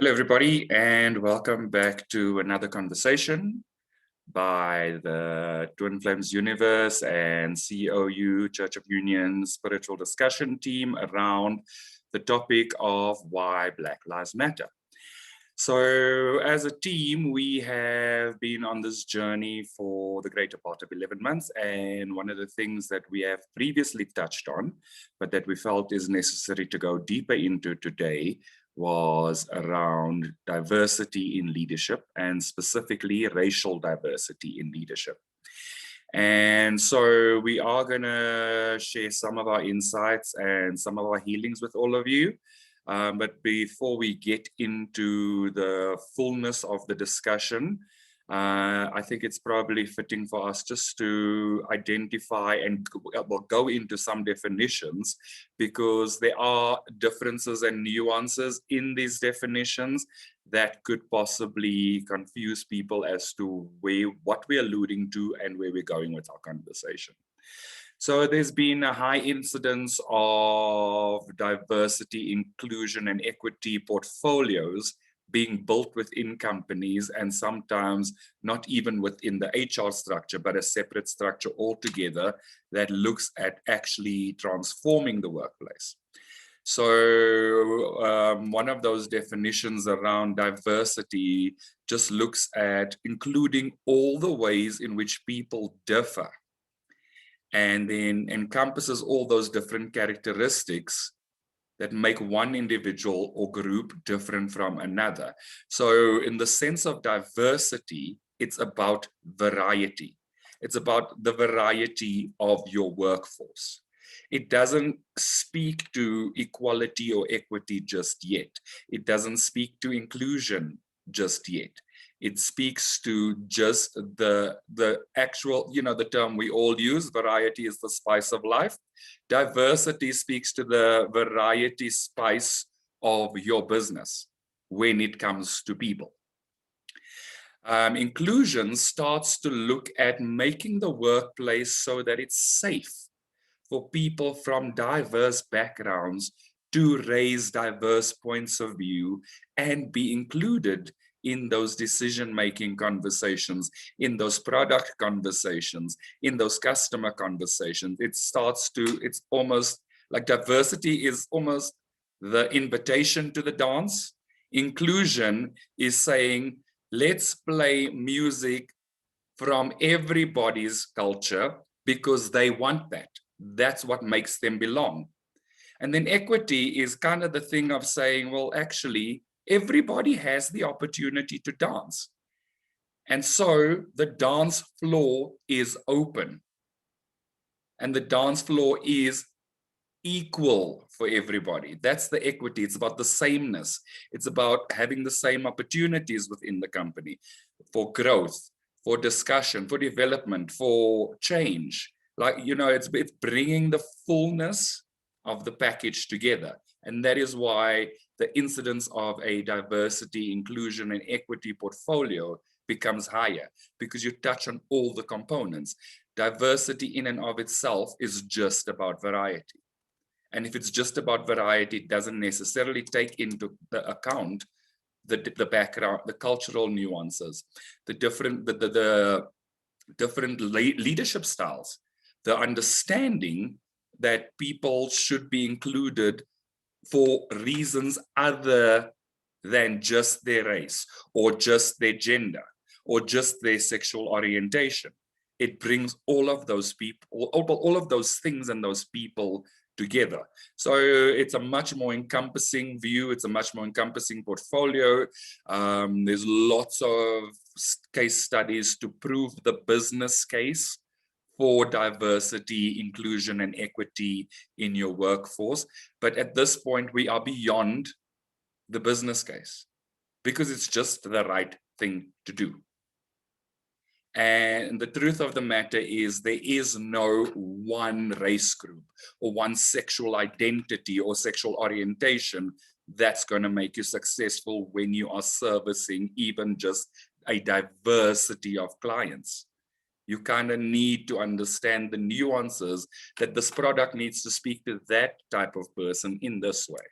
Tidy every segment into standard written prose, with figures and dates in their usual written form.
Hello, everybody, and welcome back to another conversation by the Twin Flames Universe and COU Church of Union spiritual discussion team around the topic of why Black Lives Matter. So as a team, we have been on this journey for the greater part of 11 months. And one of the things that we have previously touched on, but that we felt is necessary to go deeper into today, was around diversity in leadership, and specifically racial diversity in leadership. And so we are going to share some of our insights and some of our healings with all of you. But before we get into the fullness of the discussion, I think it's probably fitting for us just to identify and go into some definitions, because there are differences and nuances in these definitions that could possibly confuse people as to what we're alluding to and where we're going with our conversation. So there's been a high incidence of diversity, inclusion, and equity portfolios being built within companies, and sometimes not even within the HR structure, but a separate structure altogether that looks at actually transforming the workplace. So one of those definitions around diversity just looks at including all the ways in which people differ, and then encompasses all those different characteristics that make one individual or group different from another. So in the sense of diversity, it's about variety. It's about the variety of your workforce. It doesn't speak to equality or equity just yet. It doesn't speak to inclusion just yet. It speaks to just the actual, the term we all use, variety is the spice of life. Diversity speaks to the variety spice of your business when it comes to people. Inclusion starts to look at making the workplace so that it's safe for people from diverse backgrounds to raise diverse points of view and be included in those decision-making conversations, in those product conversations, in those customer conversations. It's almost like diversity is almost the invitation to the dance. Inclusion is saying, let's play music from everybody's culture because they want that. That's what makes them belong. And then equity is kind of the thing of saying, well, actually, everybody has the opportunity to dance. And so the dance floor is open. And the dance floor is equal for everybody. That's the equity. It's about the sameness. It's about having the same opportunities within the company for growth, for discussion, for development, for change. It's bringing the fullness of the package together. And that is why the incidence of a diversity, inclusion, and equity portfolio becomes higher, because you touch on all the components. Diversity in and of itself is just about variety. And if it's just about variety, it doesn't necessarily take into the account the background, the cultural nuances, the different leadership styles, the understanding that people should be included for reasons other than just their race or just their gender or just their sexual orientation. It brings all of those people, all of those things and those people together. So it's a much more encompassing view. It's a much more encompassing portfolio. There's lots of case studies to prove the business case for diversity, inclusion, and equity in your workforce. But at this point, we are beyond the business case because it's just the right thing to do. And the truth of the matter is there is no one race group or one sexual identity or sexual orientation that's going to make you successful when you are servicing even just a diversity of clients. You kind of need to understand the nuances that this product needs to speak to that type of person in this way.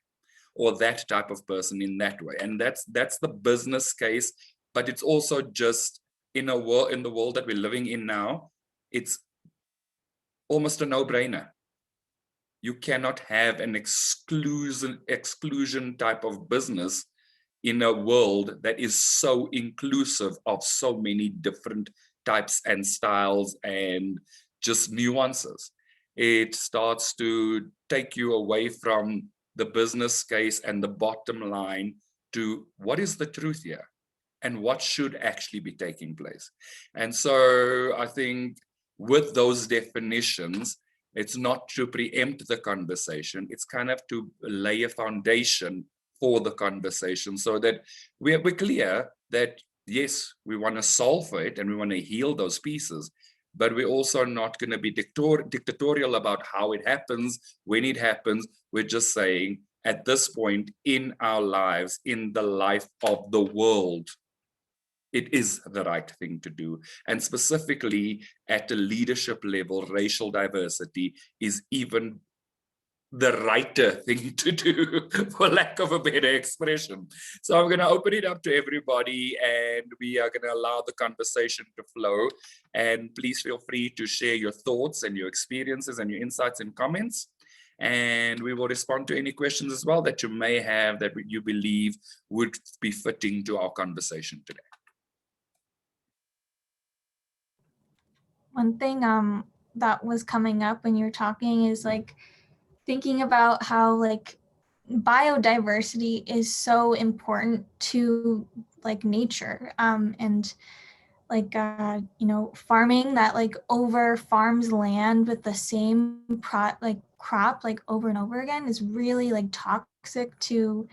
or that type of person in that way. And that's the business case, but it's also just in the world that we're living in now, it's almost a no-brainer. You cannot have an exclusion type of business in a world that is so inclusive of so many different types and styles and just nuances. It starts to take you away from the business case and the bottom line to what is the truth here and what should actually be taking place. And so I think with those definitions, it's not to preempt the conversation, it's kind of to lay a foundation for the conversation so that we're clear that, yes, we want to solve it and we want to heal those pieces, but we're also not going to be dictatorial about how it happens, when it happens. We're just saying at this point in our lives, in the life of the world, it is the right thing to do. And specifically at a leadership level, racial diversity is even the righter thing to do, for lack of a better expression. So I'm going to open it up to everybody and we are going to allow the conversation to flow. And please feel free to share your thoughts and your experiences and your insights and comments. And we will respond to any questions as well that you may have that you believe would be fitting to our conversation today. One thing that was coming up when you were talking is like thinking about how like biodiversity is so important to like nature, and like you know, farming that like over farms land with the same crop like over and over again is really like toxic to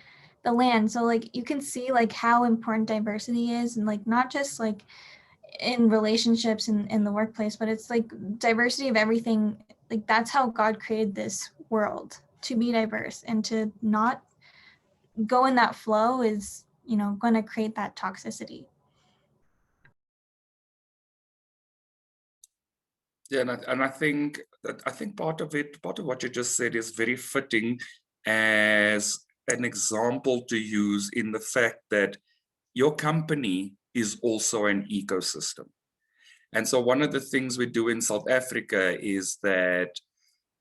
the land. So like you can see like how important diversity is, and like not just like in relationships and in the workplace, but it's like diversity of everything. Like that's how God created this world, to be diverse, and to not go in that flow is, you know, going to create that toxicity. Yeah, and I think part of what you just said is very fitting as an example to use in the fact that your company is also an ecosystem. And so one of the things we do in South Africa is that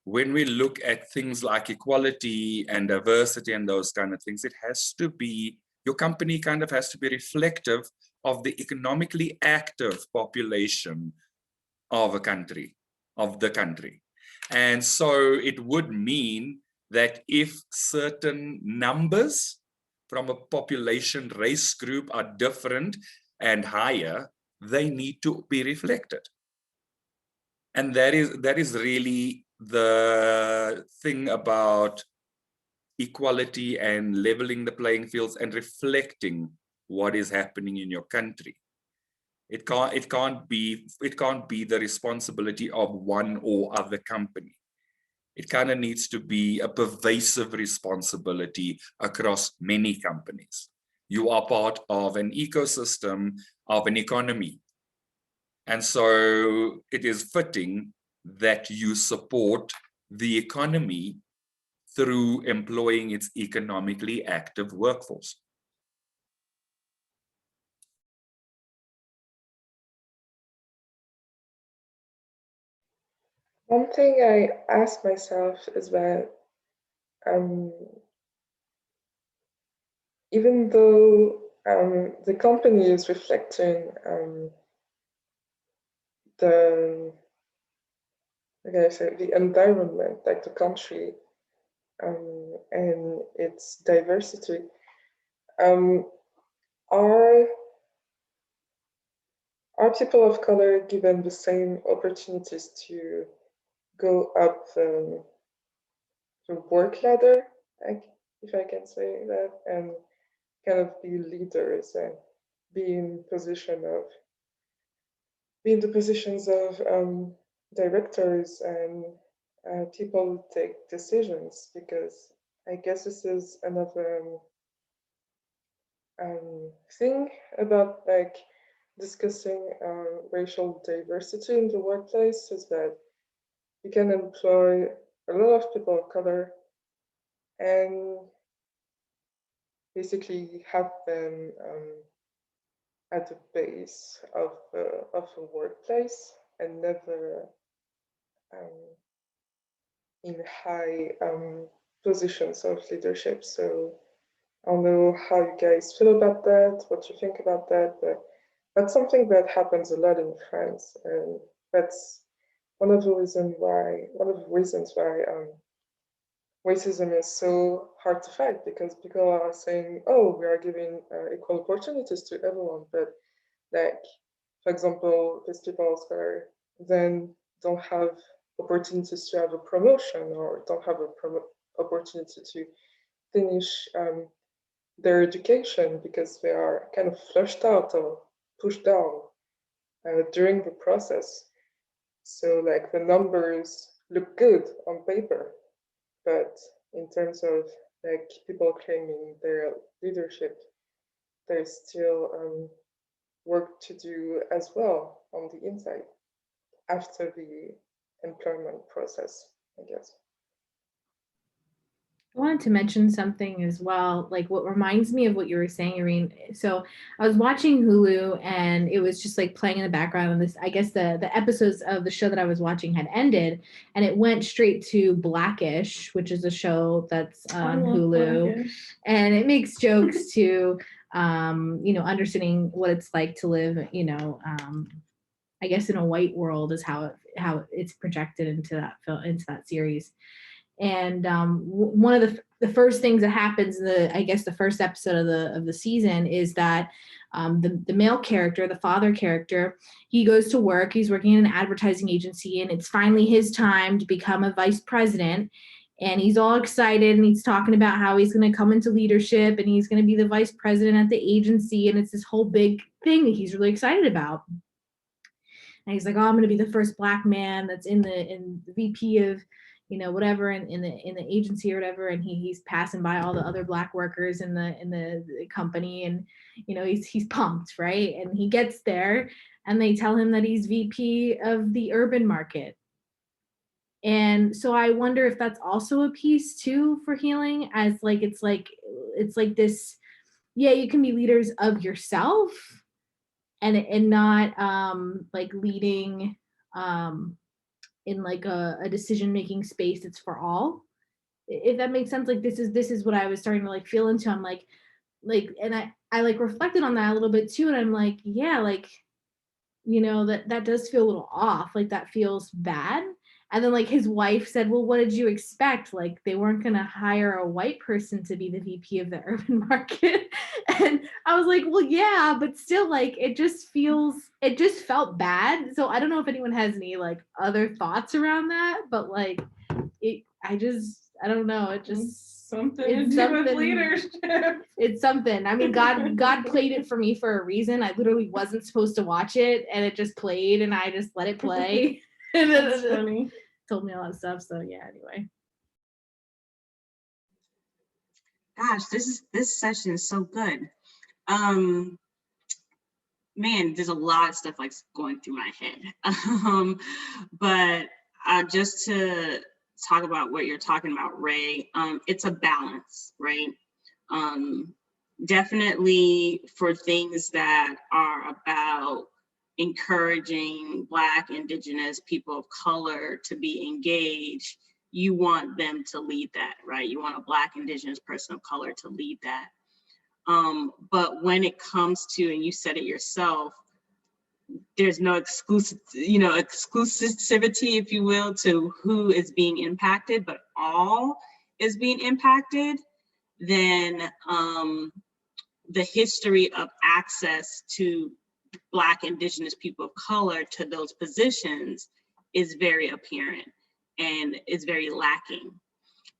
when we look at things like equality and diversity and those kind of things, it has to be, your company kind of has to be reflective of the economically active population of a country, of the country. And so it would mean that if certain numbers from a population race group are different and higher, they need to be reflected. And that is really the thing about equality and leveling the playing fields and reflecting what is happening in your country. It can't be the responsibility of one or other company. It kind of needs to be a pervasive responsibility across many companies. You are part of an ecosystem, of an economy. And so it is fitting that you support the economy through employing its economically active workforce. One thing I ask myself is that even though the company is reflecting the, like I said, the environment, like the country, and its diversity, are people of color given the same opportunities to go up the work ladder, like, if I can say that, and kind of be leaders and be in the positions of directors and people take decisions? Because I guess this is another thing about like discussing racial diversity in the workplace, is that you can employ a lot of people of color, and basically have them at the base of a workplace and never in high positions of leadership. So I don't know how you guys feel about that, what you think about that, but that's something that happens a lot in France, and that's one of the reasons why racism is so hard to fight, because people are saying, "Oh, we are giving equal opportunities to everyone," but like, for example, these people are then don't have opportunities to have a promotion or don't have a opportunity to finish their education because they are kind of flushed out or pushed down during the process. So like the numbers look good on paper, but in terms of like people claiming their leadership, there's still work to do as well on the inside after the employment process, I guess. I wanted to mention something as well, like what reminds me of what you were saying, Irene. So I was watching Hulu and it was just like playing in the background, and this, I guess the episodes of the show that I was watching had ended, and it went straight to Blackish, which is a show that's on Hulu. Blackish. And it makes jokes to understanding what it's like to live, I guess in a white world is how it's projected into that series. And one of the first things that happens in the first episode of the season is that the male character, the father character, he goes to work. He's working in an advertising agency, and it's finally his time to become a vice president. And he's all excited, and he's talking about how he's going to come into leadership, and he's going to be the vice president at the agency, and it's this whole big thing that he's really excited about. And he's like, "Oh, I'm going to be the first Black man that's in the VP of whatever in the agency or whatever," and he's passing by all the other Black workers in the company, and he's pumped, right? And he gets there and they tell him that he's VP of the urban market. And so I wonder if that's also a piece too for healing, as like it's like this, yeah, you can be leaders of yourself and not like leading in like a decision-making space that's for all, if that makes sense. Like this is what I was starting to like feel into. I'm like, and I like reflected on that a little bit too. And I'm like, yeah, like, that does feel a little off. Like that feels bad. And then like his wife said, "Well, what did you expect? Like they weren't going to hire a white person to be the VP of the urban market." And I was like, well, yeah, but still, like it just felt bad. So I don't know if anyone has any like other thoughts around that, but like I don't know. It just something to do with leadership. It's something. I mean, God played it for me for a reason. I literally wasn't supposed to watch it, and it just played, and I just let it play. And That's funny. Told me a lot of stuff. So yeah, anyway. Gosh, this session is so good. Man, there's a lot of stuff like going through my head. But just to talk about what you're talking about, Ray, it's a balance, right? Definitely for things that are about encouraging Black, Indigenous, people of color to be engaged, you want them to lead that, right? You want a Black, Indigenous person of color to lead that. But when it comes to, and you said it yourself, there's no exclusivity, if you will, to who is being impacted, but all is being impacted, then the history of access to Black, Indigenous people of color to those positions is very apparent and is very lacking.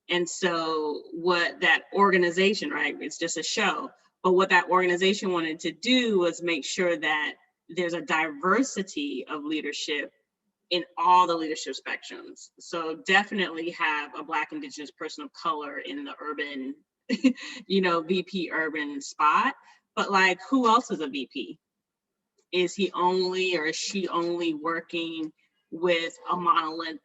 And so what that organization, right, it's just a show, but what that organization wanted to do was make sure that there's a diversity of leadership in all the leadership spectrums. So definitely have a Black, Indigenous person of color in the urban, VP urban spot, but like who else is a VP? Is he only or is she only working with a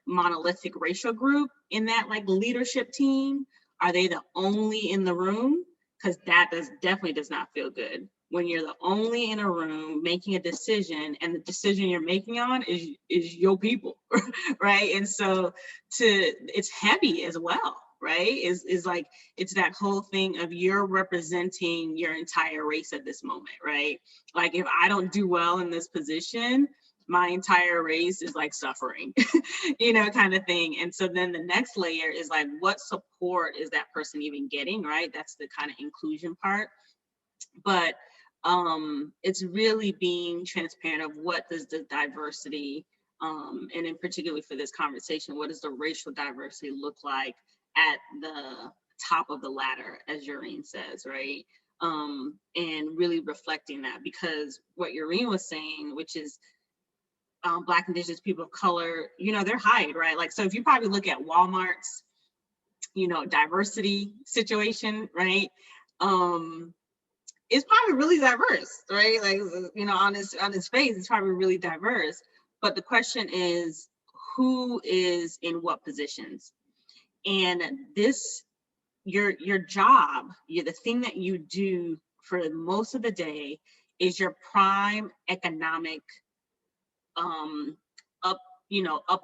monolithic racial group in that like leadership team? Are they the only in the room? because that definitely does not feel good when you're the only in a room making a decision, and the decision you're making on is your people, right? And so it's heavy as well, right? Is like, it's that whole thing of you're representing your entire race at this moment, right? Like, if I don't do well in this position, my entire race is like suffering, kind of thing. And so then the next layer is like, what support is that person even getting, right? That's the kind of inclusion part. But it's really being transparent of what does the diversity, and in particularly for this conversation, what does the racial diversity look like at the top of the ladder, as Yoreen says, right? And really reflecting that, because what Yoreen was saying, which is Black, Indigenous, people of color, they're high, right? Like, so if you probably look at Walmart's, diversity situation, right? It's probably really diverse, right? Like, on his face, it's probably really diverse. But the question is, who is in what positions? And this, your job, the thing that you do for most of the day is your prime economic up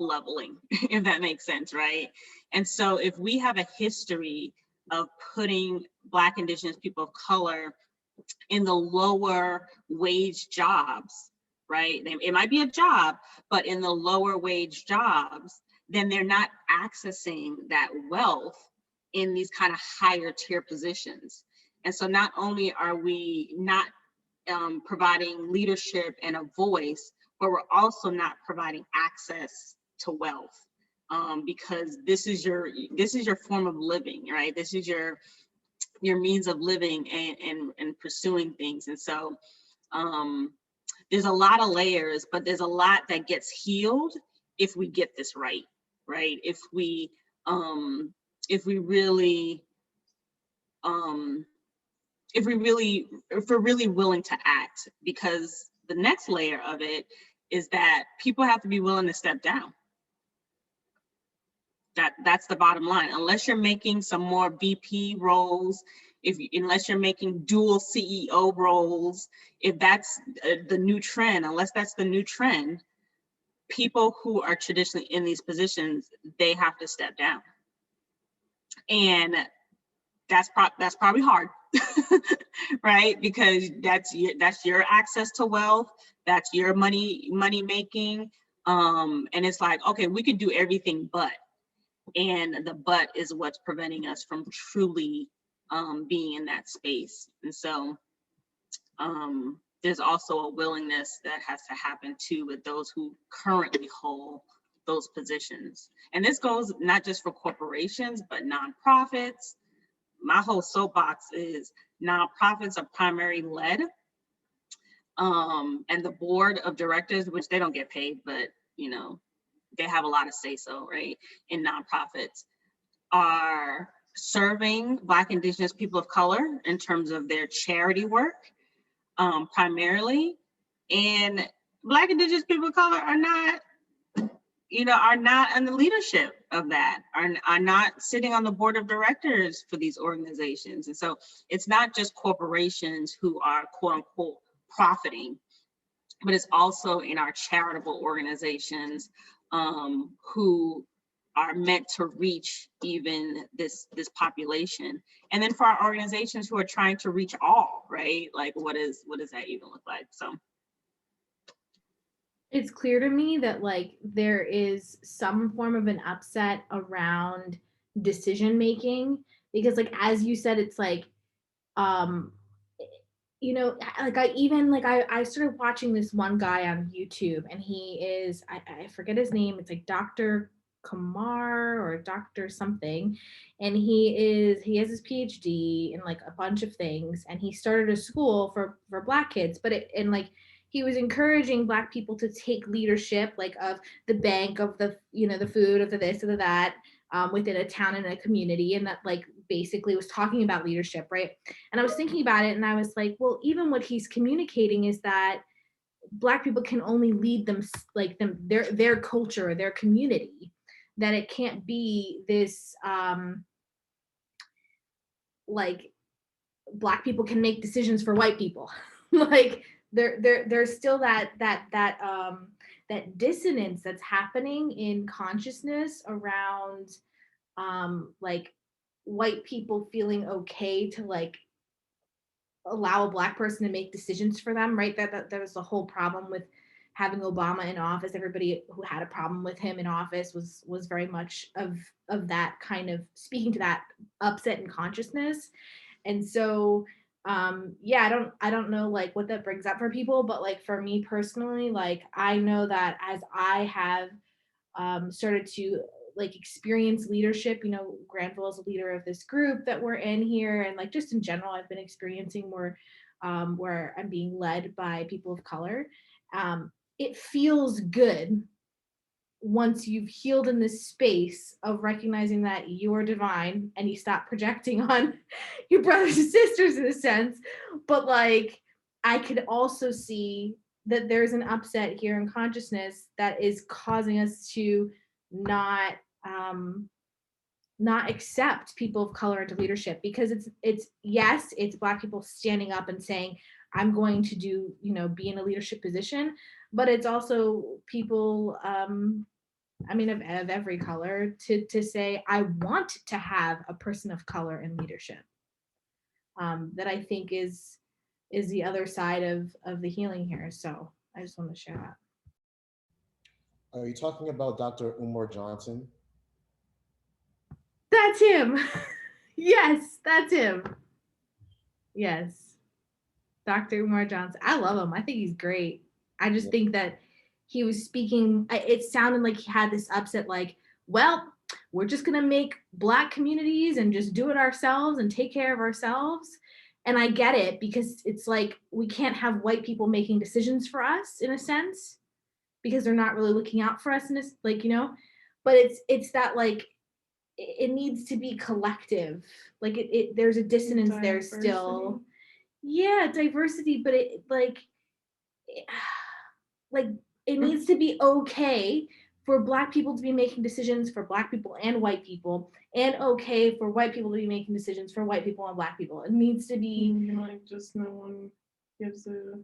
leveling, if that makes sense, right? And so if we have a history of putting Black, Indigenous, people of color in the lower wage jobs, right? It might be a job, but in the lower wage jobs, then they're not accessing that wealth in these kind of higher tier positions. And so not only are we not providing leadership and a voice, but we're also not providing access to wealth, because this is your form of living, right? This is your means of living and pursuing things. And so there's a lot of layers, but there's a lot that gets healed if we get this right? If we're really willing to act, because the next layer of it is that people have to be willing to step down. That's the bottom line. Unless you're making some more VP roles, unless you're making dual CEO roles, if that's the new trend, unless that's the new trend, people who are traditionally in these positions, they have to step down. And that's probably hard, right? Because that's your access to wealth, that's your money making, and it's like, okay, we could do everything but. And the but is what's preventing us from truly being in that space. And so there's also a willingness that has to happen too with those who currently hold those positions. And this goes not just for corporations, but nonprofits. My whole soapbox is nonprofits are primary led, and the board of directors, which they don't get paid, but they have a lot of say so, right? In nonprofits, are serving Black, Indigenous, people of color in terms of their charity work, primarily. And Black, Indigenous, people of color are not in the leadership of that, are not sitting on the board of directors for these organizations. And so it's not just corporations who are quote unquote profiting, but it's also in our charitable organizations who are meant to reach even this population. And then for our organizations who are trying to reach all, right? Like what does that even look like? So it's clear to me that like there is some form of an upset around decision making, because like as you said, it's like like I started watching this one guy on YouTube, and he is I forget his name, it's like Dr. Kumar or Dr. something, and he has his PhD in like a bunch of things, and he started a school for Black kids, but he was encouraging Black people to take leadership, like of the bank, of the the food, of the this, of the that, within a town and a community, and that like basically was talking about leadership, right? And I was thinking about it, and I was like, well, even what he's communicating is that Black people can only lead their culture, their community, that it can't be this like Black people can make decisions for white people. Like there's still that dissonance that's happening in consciousness around like white people feeling okay to like allow a Black person to make decisions for them, right? That was the whole problem with having Obama in office. Everybody who had a problem with him in office was very much of that kind of speaking to that upset in consciousness. And so yeah, I don't know like what that brings up for people, but like for me personally, like I know that as I have started to like experience leadership, you know, Granville is a leader of this group that we're in here, and like just in general, I've been experiencing more where I'm being led by people of color. It feels good once you've healed in this space of recognizing that you're divine and you stop projecting on your brothers and sisters in a sense. But like, I could also see that there's an upset here in consciousness that is causing us to not accept people of color into leadership, because it's yes, it's Black people standing up and saying, I'm going to do, you know, be in a leadership position, but it's also people I mean, of every color to say, I want to have a person of color in leadership. That I think is the other side of the healing here. So I just want to share that. Are you talking about Dr. Umar Johnson? That's him. Yes, that's him. Yes. Dr. Umar Johnson. I love him. I think he's great. I just think that he was speaking, it sounded like he had this upset, like, well, we're just going to make Black communities and just do it ourselves and take care of ourselves. And I get it, because it's like, we can't have white people making decisions for us in a sense, because they're not really looking out for us in this, like, you know, but it's that like, it needs to be collective. Like there's a dissonance there still. Yeah, diversity, but it like it needs to be okay for Black people to be making decisions for Black people and white people, and okay for white people to be making decisions for white people and Black people. It needs to be like just no one gives a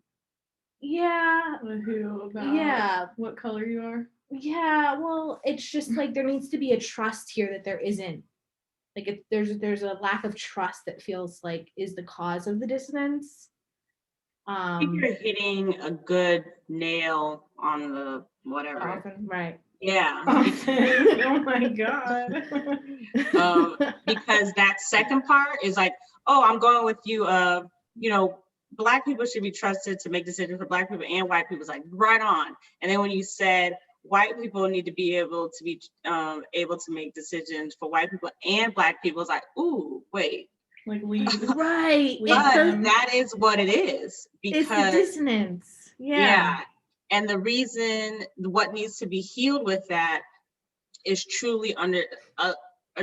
who about what color you are. Yeah, well, it's just like there needs to be a trust here that there isn't. Like there's a lack of trust that feels like is the cause of the dissonance. I think you're hitting a good nail on the whatever. Often, right. Yeah. Oh my God. Because that second part is like, oh, I'm going with you. You know, Black people should be trusted to make decisions for Black people and white people. It's like right on. And then when you said white people need to be able to make decisions for white people and Black people, it's like, ooh, wait. Like lead. Right. But that is what it is. Because it's the dissonance. Yeah. And the reason what needs to be healed with that is truly a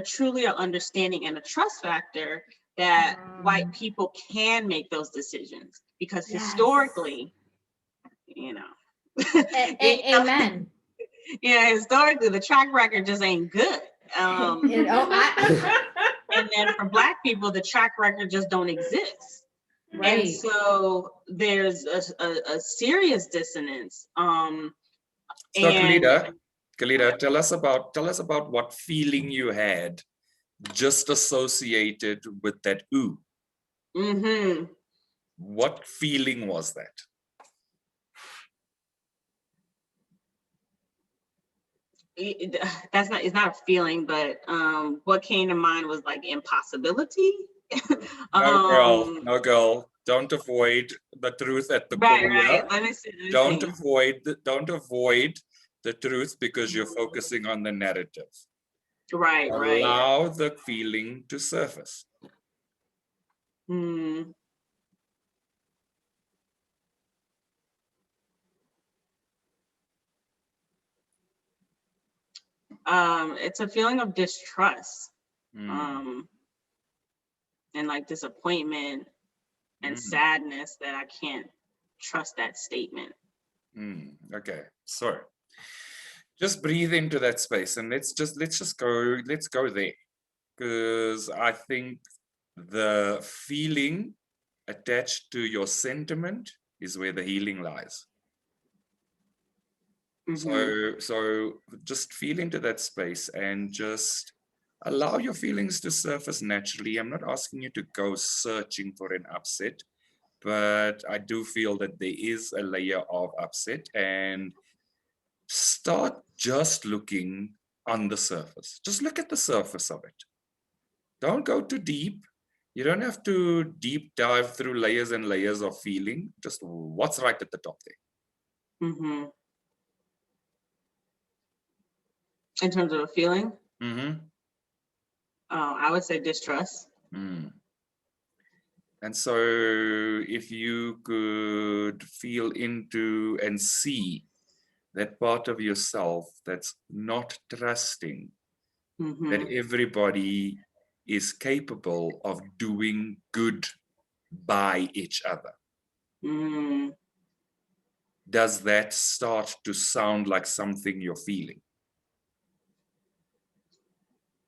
truly an understanding and a trust factor that white people can make those decisions, because historically, you know, amen. Yeah, historically the track record just ain't good. And then for Black people, the track record just don't exist. Right. And so there's a serious dissonance. So Kalida, tell us about what feeling you had just associated with that ooh. Mm-hmm. What feeling was that? It's not a feeling, but what came to mind was like impossibility. No girl, don't avoid the truth at the core. Right. Let me see. Don't avoid the truth because you're focusing on the narrative. Right. Allow the feeling to surface. It's a feeling of distrust, and like disappointment and sadness that I can't trust that statement. Okay, so just breathe into that space and let's go there, because I think the feeling attached to your sentiment is where the healing lies. So just feel into that space and just allow your feelings to surface naturally. I'm not asking you to go searching for an upset, but I do feel that there is a layer of upset, and start just looking on the surface. Just look at the surface of it. Don't go too deep. You don't have to deep dive through layers and layers of feeling. Just what's right at the top there. In terms of a feeling, Mm-hmm. I would say distrust. Mm. And so if you could feel into and see that part of yourself that's not trusting that everybody is capable of doing good by each other. Does that start to sound like something you're feeling?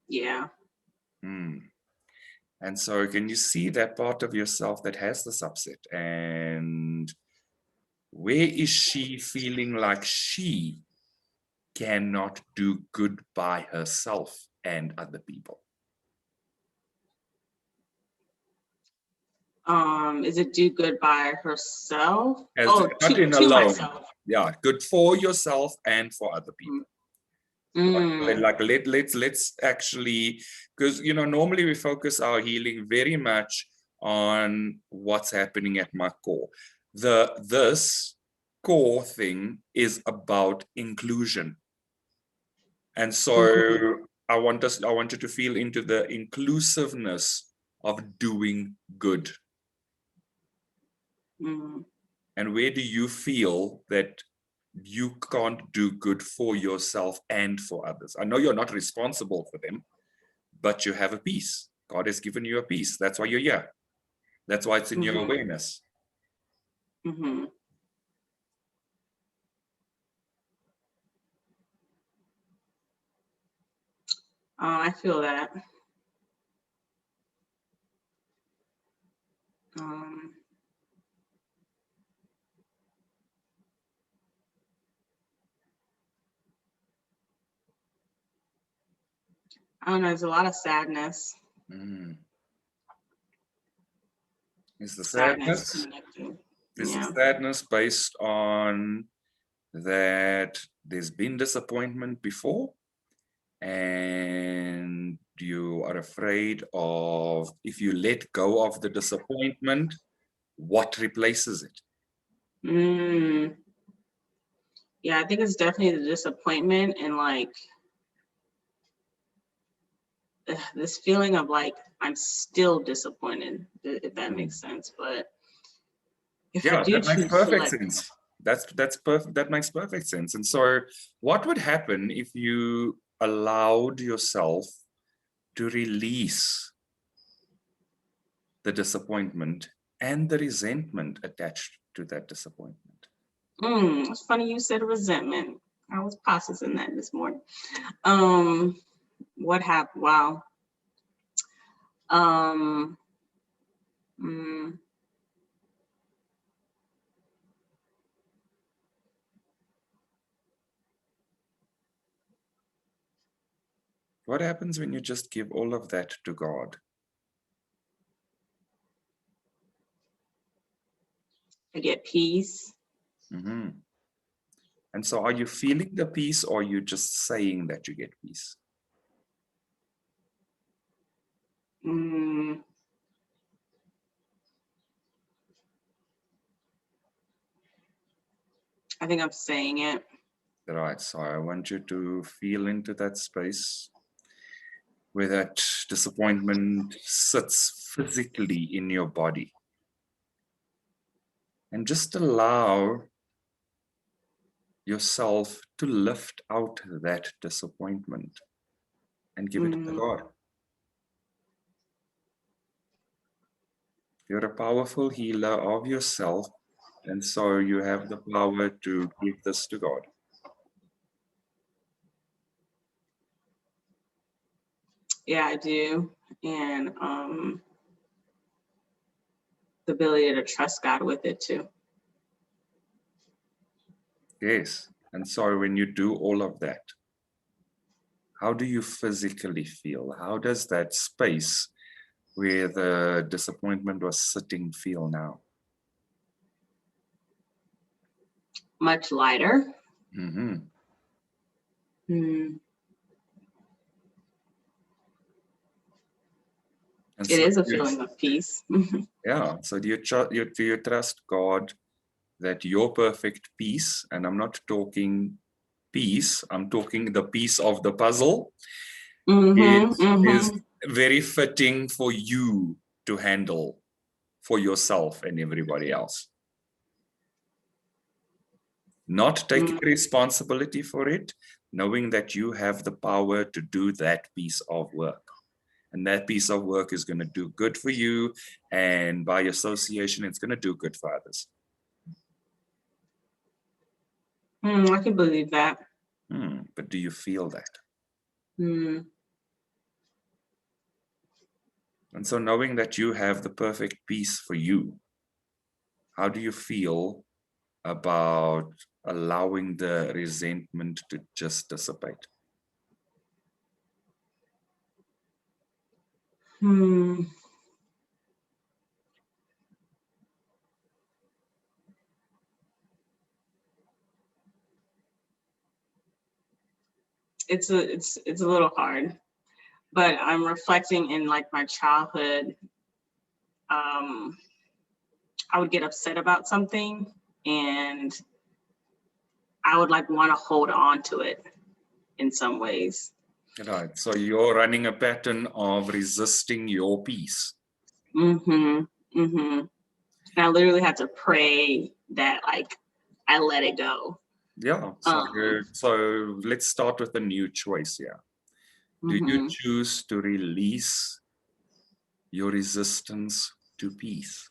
Yeah. And so can you see that part of yourself that has this upset? And where is she feeling like she cannot do good by herself and other people? Is it do good by herself? As, Oh, not in to alone. myself. Yeah, good for yourself and for other people. Let's actually, because normally we focus our healing very much on what's happening at my core. This core thing is about inclusion. And so I want you to feel into the inclusiveness of doing good. And where do you feel that you can't do good for yourself and for others? I know you're not responsible for them, but you have a peace. God has given you a peace. That's why you're here. That's why it's in your awareness. I feel that. I don't know, there's a lot of sadness. Is the sadness connected. is the sadness based on that there's been disappointment before and you are afraid of, if you let go of the disappointment, what replaces it? Yeah, I think it's definitely the disappointment and like this feeling of like I'm still disappointed, if that makes sense. But if I do that makes choose perfect to sense. That's perfect. That makes perfect sense. And so, what would happen if you allowed yourself to release the disappointment and the resentment attached to that disappointment? It's funny you said resentment. I was processing that this morning. What happened? Wow. What happens when you just give all of that to God? I get peace. And so are you feeling the peace, or are you just saying that you get peace? I think I'm saying it. Right, so I want you to feel into that space where that disappointment sits physically in your body. And just allow yourself to lift out that disappointment and give it to God. You're a powerful healer of yourself, and so you have the power to give this to God. Yeah, I do. And the ability to trust God with it too. Yes. And so when you do all of that, how do you physically feel? How does that space where the disappointment was sitting feel now? Much lighter. Mm-hmm. Hmm. And It so is a you- feeling of peace. Yeah. So do you trust God that your perfect peace, and I'm not talking peace, I'm talking the piece of the puzzle, is very fitting for you to handle for yourself and everybody else. Not taking responsibility for it, knowing that you have the power to do that piece of work. And that piece of work is going to do good for you. And by association, it's going to do good for others. I can believe that. But do you feel that? And so knowing that you have the perfect peace for you, how do you feel about allowing the resentment to just dissipate? It's a little hard, but I'm reflecting in like my childhood. I would get upset about something and I would like want to hold on to it in some ways. Right. So you're running a pattern of resisting your peace. And I literally had to pray that like I let it go. Yeah. So let's start with a new choice here. Do you choose to release your resistance to peace?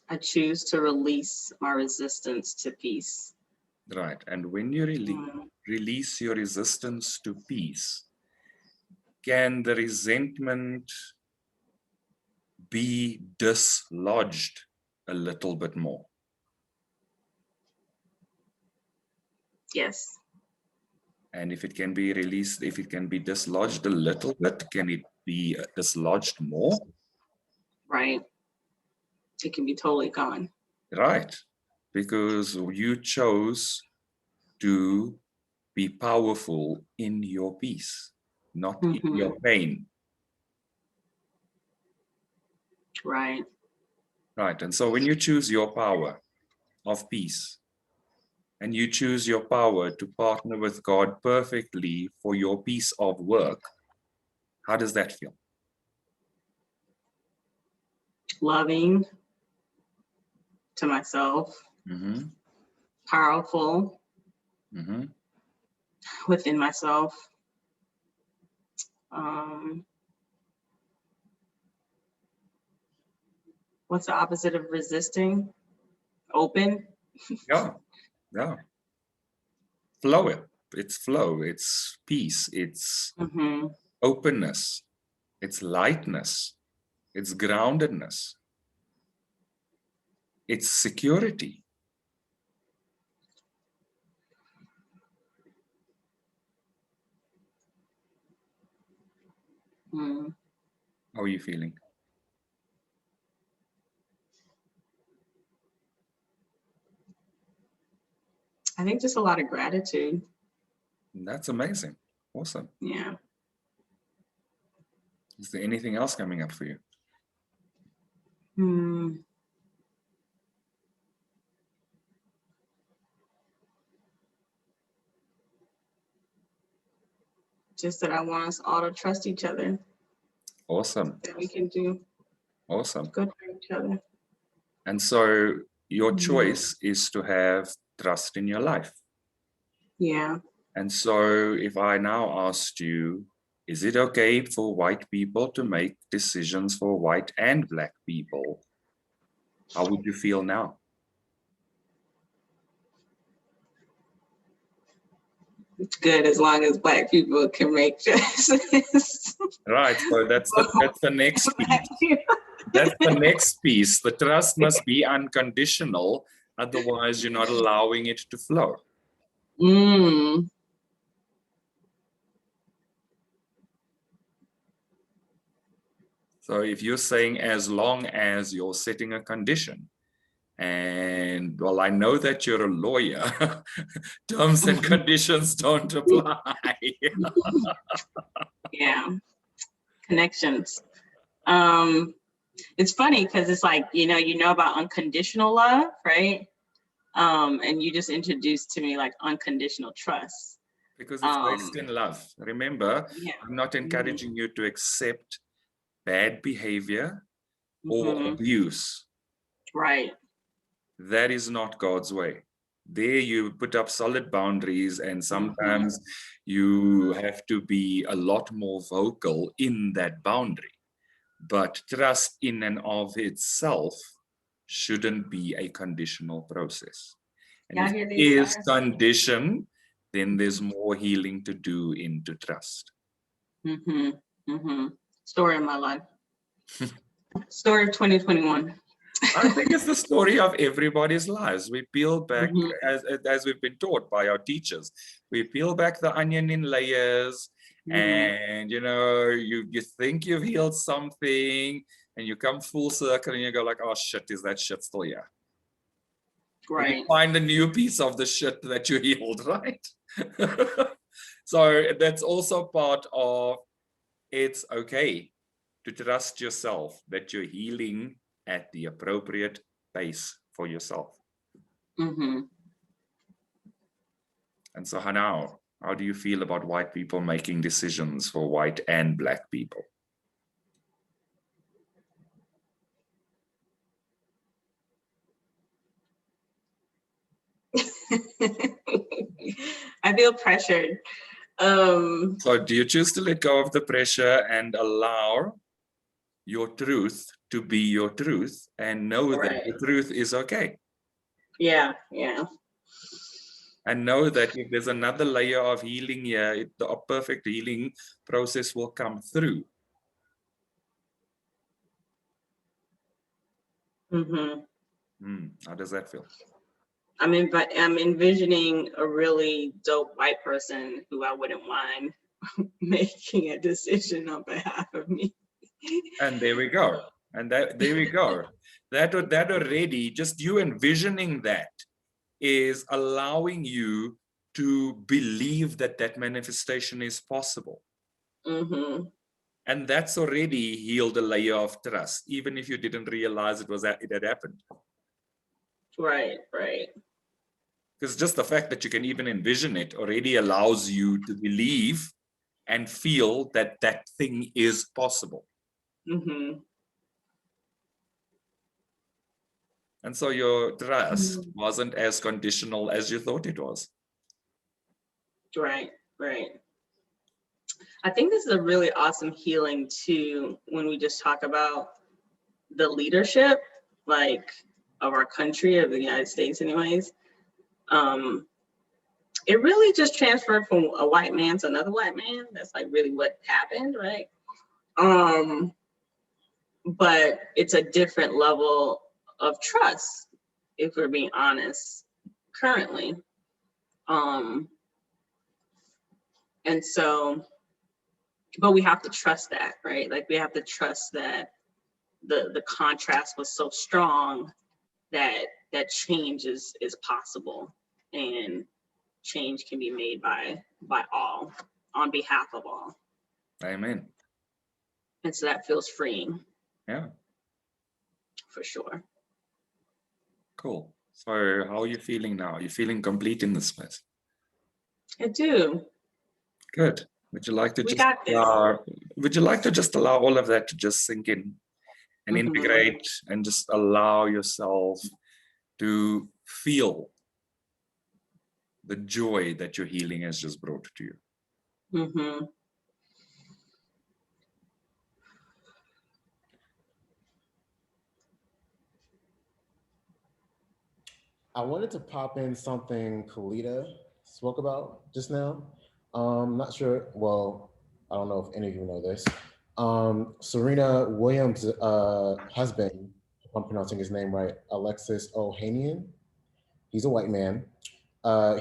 I choose to release my resistance to peace. Right. And when you release your resistance to peace, can the resentment be dislodged a little bit more? Yes. And if it can be released, if it can be dislodged a little bit, can it be dislodged more? Right. It can be totally gone. Right. Because you chose to be powerful in your peace, not in your pain. Right. Right. And so when you choose your power of peace, and you choose your power to partner with God perfectly for your piece of work, how does that feel? Loving to myself, powerful within myself. What's the opposite of resisting? Open. Yeah. Flow it. It's flow. It's peace. It's openness. It's lightness. It's groundedness. It's security. How are you feeling? I think just a lot of gratitude. That's amazing. Awesome. Yeah. Is there anything else coming up for you? Just that I want us all to trust each other. Awesome. That we can do Awesome. good for each other. And so your choice is to have trust in your life. Yeah. And so if I now asked you, is it okay for white people to make decisions for white and black people? How would you feel now? It's good as long as Black people can make choices. Right. So that's the next piece. That's the next piece. The trust must be unconditional, otherwise you're not allowing it to flow. Mm. So if you're saying as long as you're setting a condition, and well, I know that you're a lawyer, terms and conditions don't apply. Yeah, connections. It's funny because it's like, you know about unconditional love, right? And you just introduced to me like unconditional trust. Because it's based in love. Remember, Yeah. I'm not encouraging you to accept bad behavior or Mhm. abuse. Right. That is not God's way. There you put up solid boundaries, and sometimes you have to be a lot more vocal in that boundary. But trust in and of itself shouldn't be a conditional process. And Y'all if hear it these is sirens? conditioned, then there's more healing to do into trust. Story of my life. Story of 2021. I think it's the story of everybody's lives. We peel back, as we've been taught by our teachers, we peel back the onion in layers, and you think you've healed something, and you come full circle, and you go like, oh shit, is that shit still here? And you Right. find a new piece of the shit that you healed, right? So that's also part of, it's okay to trust yourself that you're healing at the appropriate pace for yourself. And so now, how do you feel about white people making decisions for white and Black people? I feel pressured. So do you choose to let go of the pressure and allow your truth to be your truth and know that the truth is okay? Yeah. And know that if there's another layer of healing here, the perfect healing process will come through. How does that feel? I'm envisioning a really dope white person who I wouldn't mind making a decision on behalf of me. And there we go. And there we go. That already, just you envisioning that is allowing you to believe that that manifestation is possible. And that's already healed a layer of trust, even if you didn't realize it had happened. Right. Because just the fact that you can even envision it already allows you to believe and feel that that thing is possible. And so your trust wasn't as conditional as you thought it was. Right. I think this is a really awesome healing too, when we just talk about the leadership, like of our country, of the United States anyways. It really just transferred from a white man to another white man. That's like really what happened, right? But it's a different level of trust, if we're being honest, currently. And so, but we have to trust that, right? Like we have to trust that the contrast was so strong that change is possible, and change can be made by all, on behalf of all. Amen. And so that feels freeing. Yeah. For sure. Cool. So how are you feeling now? Are you feeling complete in this space? I do. Good. Would you like to just allow all of that to just sink in and integrate, and just allow yourself to feel the joy that your healing has just brought to you? I wanted to pop in something Kalita spoke about just now. Not sure. Well, I don't know if any of you know this. Serena Williams' husband, if I'm pronouncing his name right, Alexis Ohanian. He's a white man.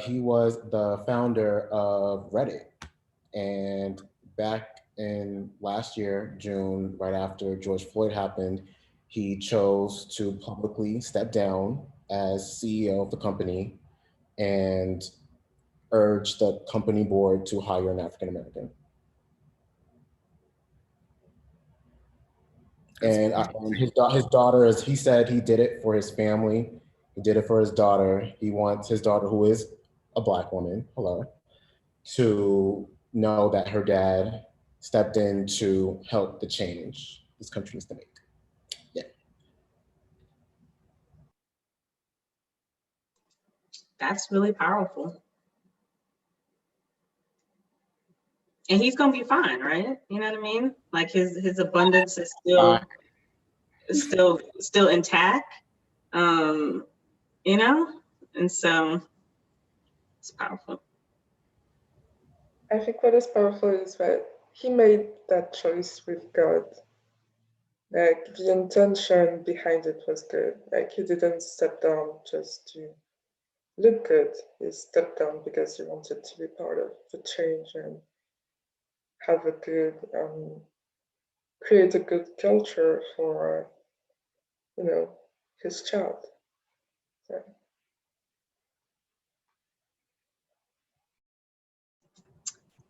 He was the founder of Reddit, and back in last year, June, right after George Floyd happened, he chose to publicly step down as CEO of the company and urged the company board to hire an African American. And his daughter, as he said, he did it for his family. He did it for his daughter. He wants his daughter, who is a Black woman, hello, to know that her dad stepped in to help the change this country needs to make. Yeah. That's really powerful. And he's gonna be fine, right? You know what I mean? Like his abundance is still intact. You know, and so it's powerful. I think what is powerful is that he made that choice with God. Like the intention behind it was good. Like he didn't step down just to look good. He stepped down because he wanted to be part of the change and have a good, create a good culture for, his child. So.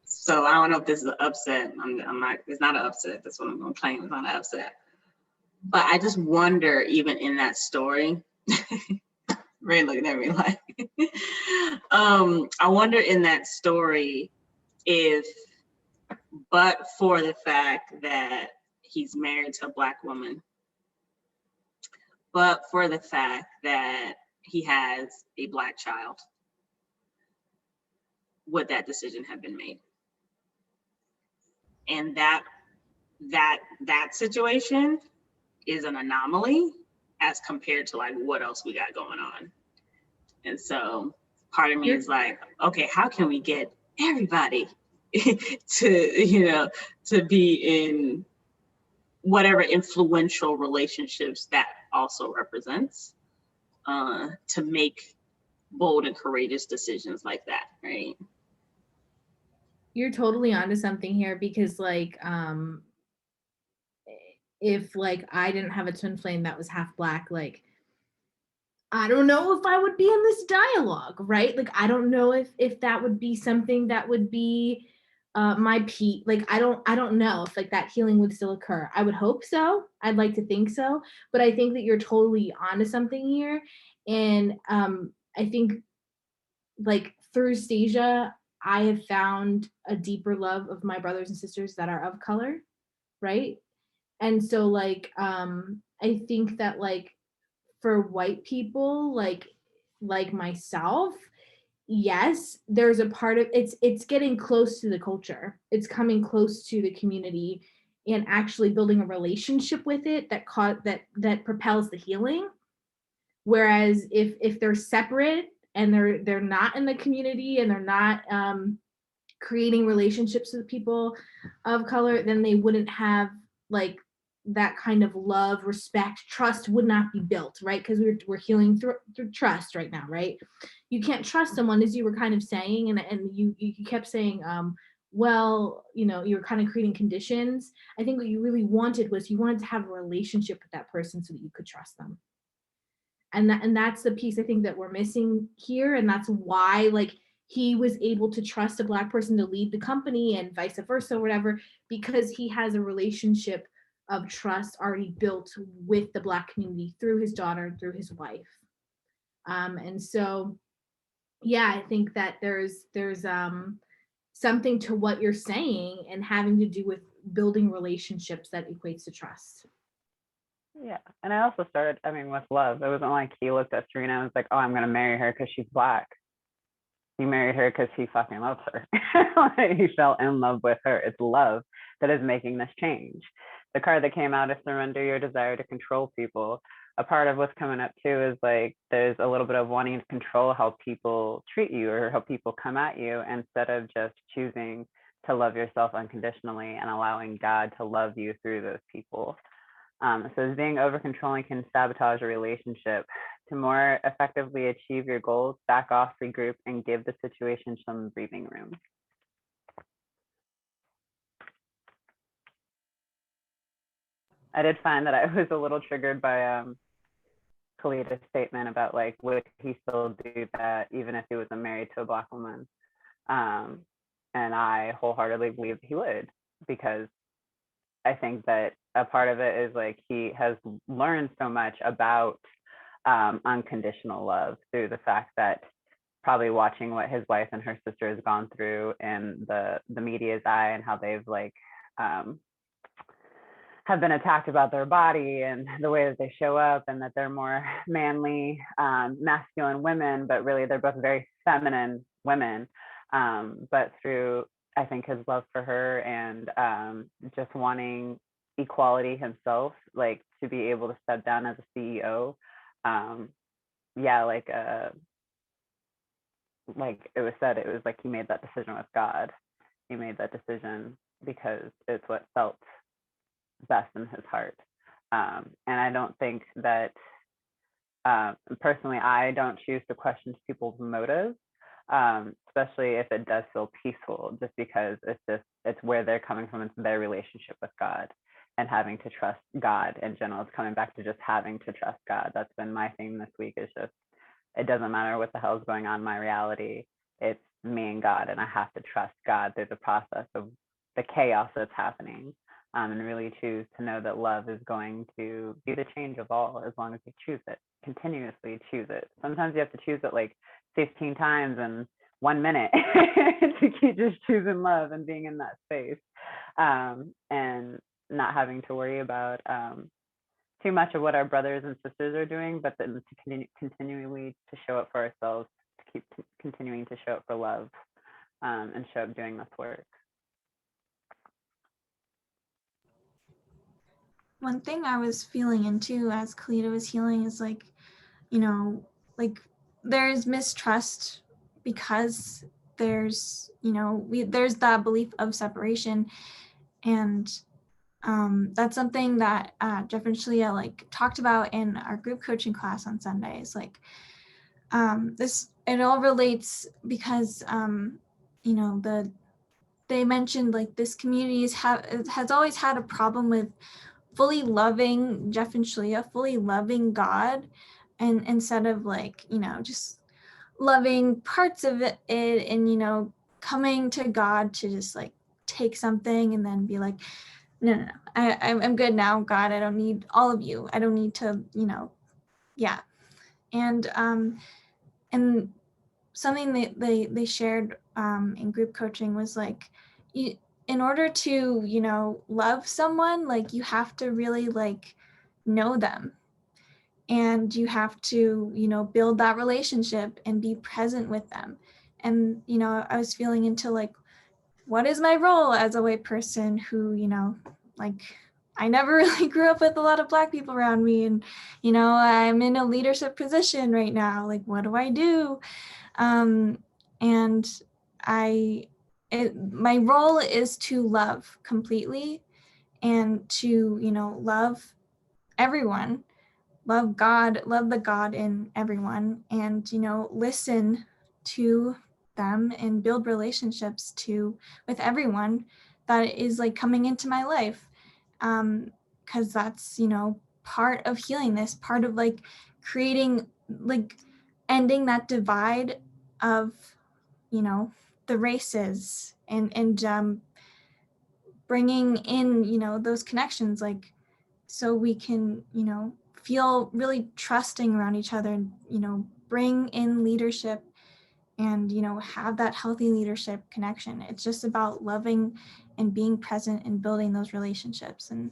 So I don't know if this is an upset. I'm not. It's not an upset. That's what I'm gonna claim. It's not an upset. But I just wonder, even in that story, Ray looking at me like, I wonder in that story if, but for the fact that he's married to a Black woman, but for the fact that he has a Black child, would that decision have been made? And that situation is an anomaly as compared to like what else we got going on. And so part of me is like, okay, how can we get everybody to be in whatever influential relationships that also represents, to make bold and courageous decisions like that, right? You're totally onto something here, because like if like I didn't have a twin flame that was half Black, like I don't know if I would be in this dialogue, right? Like I don't know if that would be something that would be my peak. Like I don't know if like that healing would still occur. I would hope so. I'd like to think so, but I think that you're totally onto something here. And I think like through Stasia, I have found a deeper love of my brothers and sisters that are of color, right? And so like I think that like for white people like myself, yes, there's a part of it's getting close to the culture. It's coming close to the community and actually building a relationship with it that propels the healing. Whereas if they're separate and they're not in the community and they're not creating relationships with people of color, then they wouldn't have like that kind of love, respect, trust would not be built, right? Because we're healing through trust right now, right? You can't trust someone, as you were kind of saying, and you kept saying, well, you were kind of creating conditions. I think what you really wanted was you wanted to have a relationship with that person so that you could trust them. And that's the piece I think that we're missing here, and that's why like he was able to trust a Black person to lead the company and vice versa, or whatever, because he has a relationship of trust already built with the Black community through his daughter, through his wife. And so, yeah, I think that there's something to what you're saying and having to do with building relationships that equates to trust. Yeah, and I also started, with love. It wasn't like he looked at Serena and was like, oh, I'm going to marry her because she's Black. He married her because he fucking loves her. He fell in love with her. It's love that is making this change. the card that came out is surrender your desire to control people. A part of what's coming up too is like there's a little bit of wanting to control how people treat you or how people come at you, instead of just choosing to love yourself unconditionally and allowing God to love you through those people. So being over controlling can sabotage a relationship. To more effectively achieve your goals, back off, regroup, and give the situation some breathing room. I did find that I was a little triggered by Khalid's statement about like, would he still do that even if he wasn't married to a Black woman? And I wholeheartedly believe he would, because I think that a part of it is like he has learned so much about unconditional love through the fact that probably watching what his wife and her sister has gone through in the media's eye, and how they've like have been attacked about their body and the way that they show up, and that they're more manly, masculine women, but really they're both very feminine women. But through, I think, his love for her and just wanting equality himself, like to be able to step down as a CEO. Yeah, like it was said, it was like he made that decision with God. He made that decision because it's what felt best in his heart. And I don't think that, personally, I don't choose to question people's motives, especially if it does feel peaceful, just because it's where they're coming from. It's their relationship with God and having to trust God in general. It's coming back to just having to trust God. That's been my theme this week, is just, it doesn't matter what the hell is going on in my reality. It's me and God, and I have to trust God through the process of the chaos that's happening, and really choose to know that love is going to be the change of all, as long as you choose it, continuously choose it. Sometimes you have to choose it like 15 times in 1 minute to keep just choosing love and being in that space, and not having to worry about too much of what our brothers and sisters are doing, but then to continually to show up for ourselves, to keep continuing to show up for love, and show up doing this work. One thing I was feeling into as Kalita was healing is like, like there's mistrust because there's, there's that belief of separation. And that's something that Jeff and Shaleia like talked about in our group coaching class on Sundays. Like it all relates because, they mentioned like this community has always had a problem with fully loving Jeff and Shaleia, fully loving God, and instead of like, just loving parts of it and, coming to God to just like take something and then be like, no, I'm good now, God. I don't need all of you. I don't need to, yeah. And something that they shared in group coaching was like, in order to, love someone, like you have to really like know them, and you have to, build that relationship and be present with them. And, I was feeling into like, what is my role as a white person who, like I never really grew up with a lot of Black people around me, and, I'm in a leadership position right now. Like, what do I do? And my role is to love completely, and to, love everyone, love God, love the God in everyone, and, listen to them and build relationships with everyone that is like coming into my life. Because that's, part of healing this, part of like creating, like ending that divide of, the races, and bringing in, those connections, like, so we can, feel really trusting around each other, and, bring in leadership and, have that healthy leadership connection. It's just about loving and being present and building those relationships. And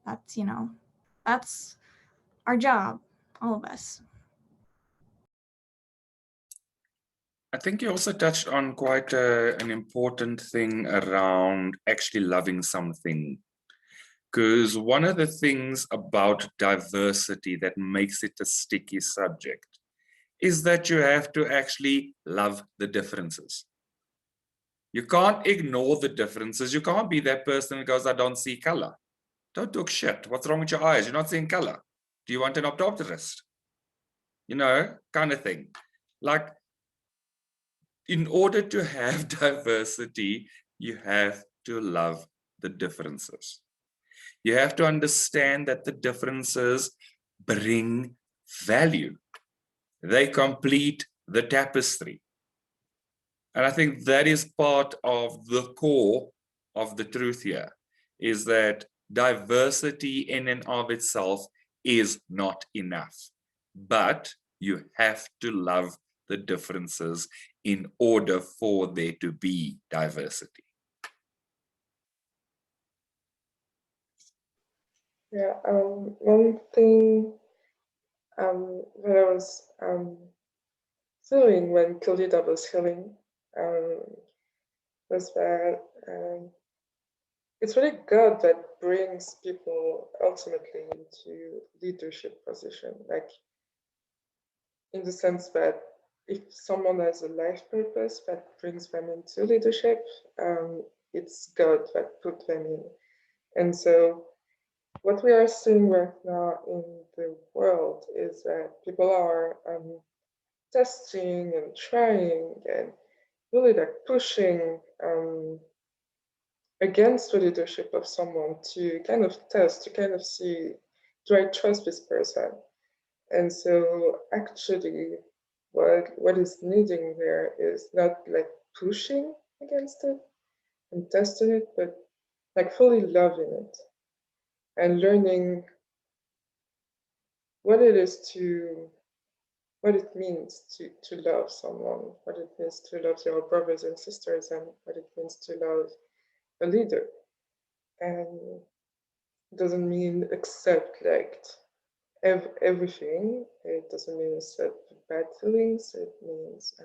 that's, that's our job, all of us. I think you also touched on quite an important thing around actually loving something. Because one of the things about diversity that makes it a sticky subject is that you have to actually love the differences. You can't ignore the differences. You can't be that person who goes, I don't see color. Don't talk shit. What's wrong with your eyes? You're not seeing color. Do you want an optometrist? You know, kind of thing. Like, in order to have diversity, you have to love the differences. You have to understand that the differences bring value. They complete the tapestry. And I think that is part of the core of the truth here, is that diversity in and of itself is not enough. But you have to love the differences in order for there to be diversity. Yeah, one thing that I was feeling when Kildida was healing was that it's really God that brings people ultimately into leadership position, like in the sense that if someone has a life purpose that brings them into leadership, it's God that put them in. And so what we are seeing right now in the world is that people are testing and trying and really like pushing against the leadership of someone to kind of test, to kind of see, do I trust this person? And so actually what is needing there is not like pushing against it and testing it, but like fully loving it and learning what it is to, what it means to love someone, what it means to love your brothers and sisters, and what it means to love a leader. And it doesn't mean accept like everything. It doesn't mean accept bad feelings. It means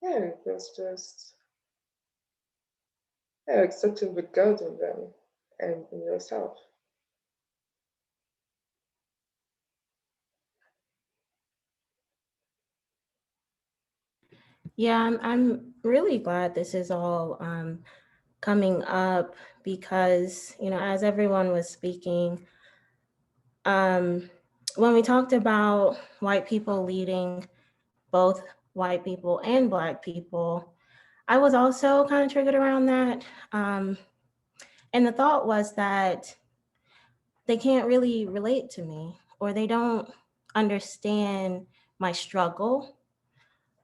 yeah, it means just accepting the God in them and in yourself. Yeah, I'm really glad this is all coming up because, you know, as everyone was speaking, when we talked about white people leading, both white people and Black people, I was also kind of triggered around that. And the thought was that they can't really relate to me or they don't understand my struggle.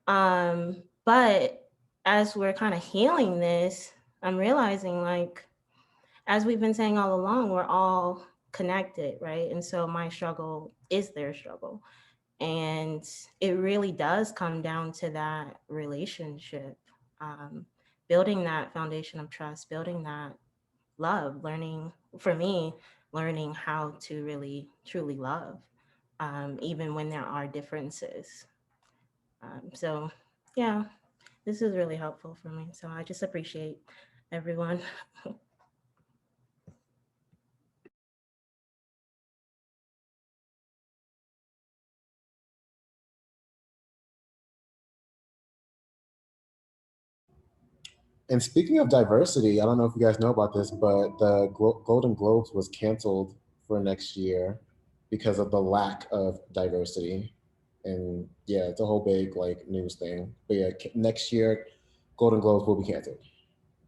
But as we're kind of healing this, I'm realizing, like, as we've been saying all along, we're all connected, right? And so my struggle is their struggle. And it really does come down to that relationship, building that foundation of trust, building that love, learning, for me, learning how to really, truly love, even when there are differences. So yeah, this is really helpful for me. So I just appreciate everyone. And speaking of diversity, I don't know if you guys know about this, but the Golden Globes was canceled for next year because of the lack of diversity. And yeah, it's a whole big like news thing. But yeah, next year, Golden Globes will be canceled.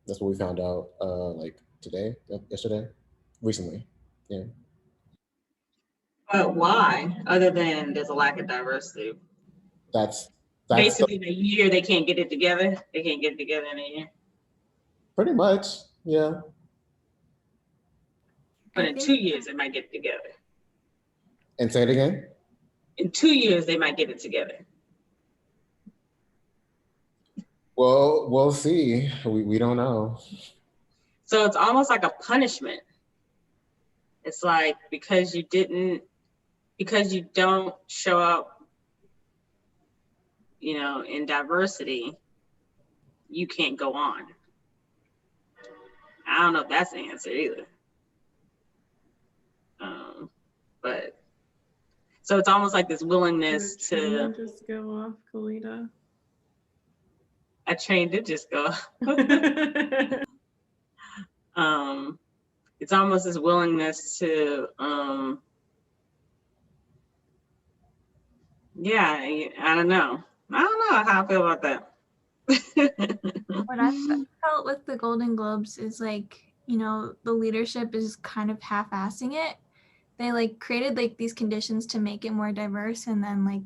That's what we found out like today, yesterday, recently. Yeah. But why? Other than there's a lack of diversity. That's Basically the year they can't get it together. They can't get it together in a year. pretty much, yeah. But in 2 years they might get it together. And say it again. In 2 years they might get it together. Well, we'll see. We don't know. So it's almost like a punishment. It's like because you don't show up, you know, in diversity, you can't go on. I don't know if that's the answer either. So it's almost like this willingness Did a train to, just go off, Kalita? a train did just go. It's almost this willingness to, yeah, I don't know. I don't know how I feel about that. What I felt with the Golden Globes is like, you know, the leadership is kind of half-assing it. They like created like these conditions to make it more diverse, and then like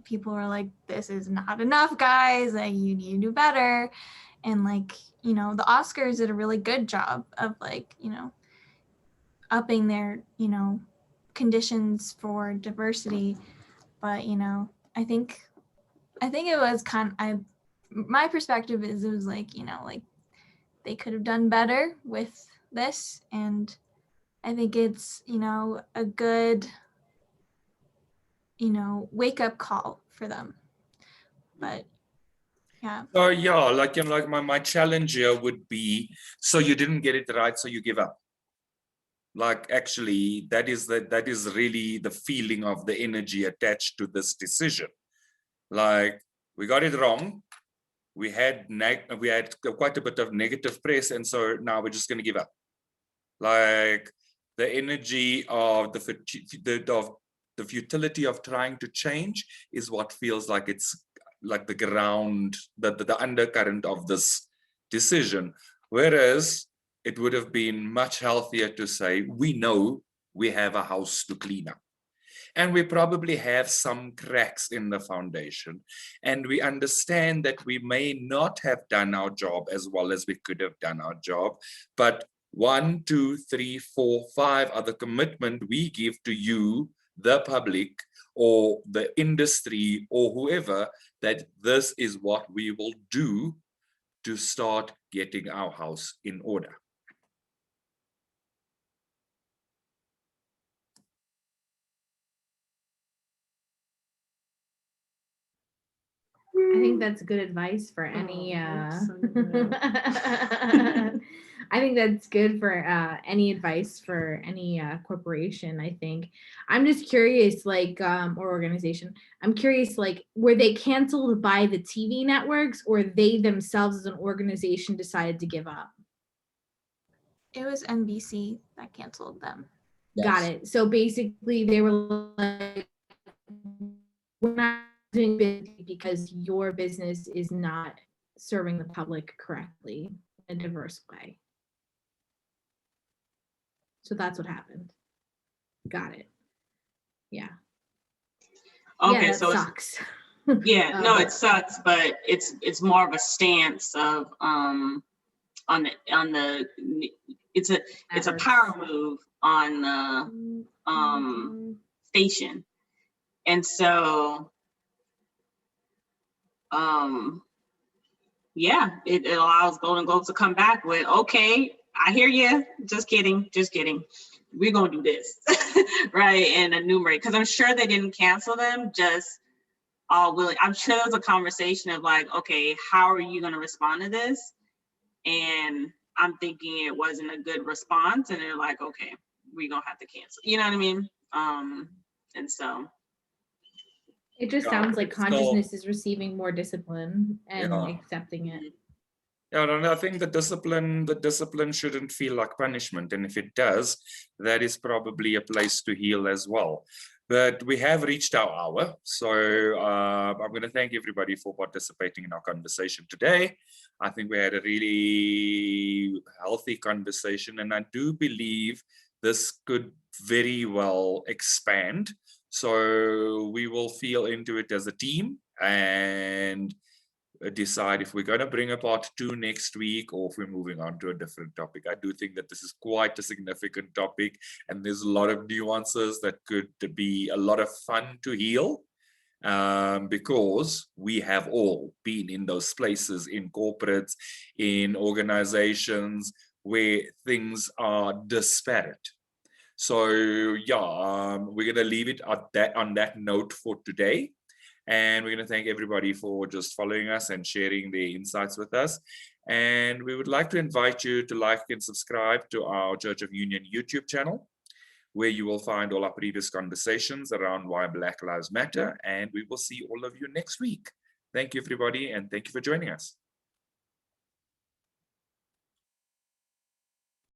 people were like, this is not enough, guys, like you need to do better. And like, you know, the Oscars did a really good job of like, you know, upping their, you know, conditions for diversity. But, you know, I think it was my perspective is it was like, you know, like they could have done better with this. And I think it's, you know, a good, you know, wake up call for them. But yeah. So yeah, like, you know, like my challenge here would be, so you didn't get it right, so you give up. Like, actually, that is really the feeling of the energy attached to this decision. Like, we got it wrong. We had quite a bit of negative press, and so now we're just going to give up. Like, the energy of the futility of trying to change is what feels like it's like the ground, the undercurrent of this decision. Whereas it would have been much healthier to say, we know we have a house to clean up. And we probably have some cracks in the foundation. And we understand that we may not have done our job as well as we could have done our job. But 1, 2, 3, 4, 5 are the commitment we give to you, the public, or the industry, or whoever, that this is what we will do to start getting our house in order. I think that's good advice for any. I think that's good for any advice for any corporation. I think I'm just curious, like or organization. I'm curious, like, were they canceled by the TV networks, or they themselves as an organization decided to give up? It was NBC that canceled them. Got it. So basically, they were like, we're not doing business because your business is not serving the public correctly in a diverse way. So that's what happened. Got it. Yeah. Okay, Yeah, that so sucks. yeah, no, it sucks, but it's more of a stance of on the it's a power move on the station. And so yeah, it allows Golden Globes to come back with, okay, I hear you, just kidding, we're gonna do this. Right, and enumerate, because I'm sure they didn't cancel them just all willing. I'm sure there was a conversation of like, okay, how are you gonna respond to this? And I'm thinking it wasn't a good response, and they're like, okay, we're gonna have to cancel, you know what I mean? And so it just sounds like consciousness is receiving more discipline and accepting it. Yeah, and I think the discipline shouldn't feel like punishment. And if it does, that is probably a place to heal as well. But we have reached our hour. So I'm going to thank everybody for participating in our conversation today. I think we had a really healthy conversation, and I do believe this could very well expand. So we will feel into it as a team and decide if we're going to bring a part 2 next week, or if we're moving on to a different topic. I do think that this is quite a significant topic, and there's a lot of nuances that could be a lot of fun to heal, because we have all been in those places, in corporates, in organizations where things are disparate. So yeah, we're going to leave it at on that note for today. And we're going to thank everybody for just following us and sharing their insights with us. And we would like to invite you to like and subscribe to our Church of Union YouTube channel. where you will find all our previous conversations around why Black Lives Matter. And we will see all of you next week. Thank you, everybody, and thank you for joining us.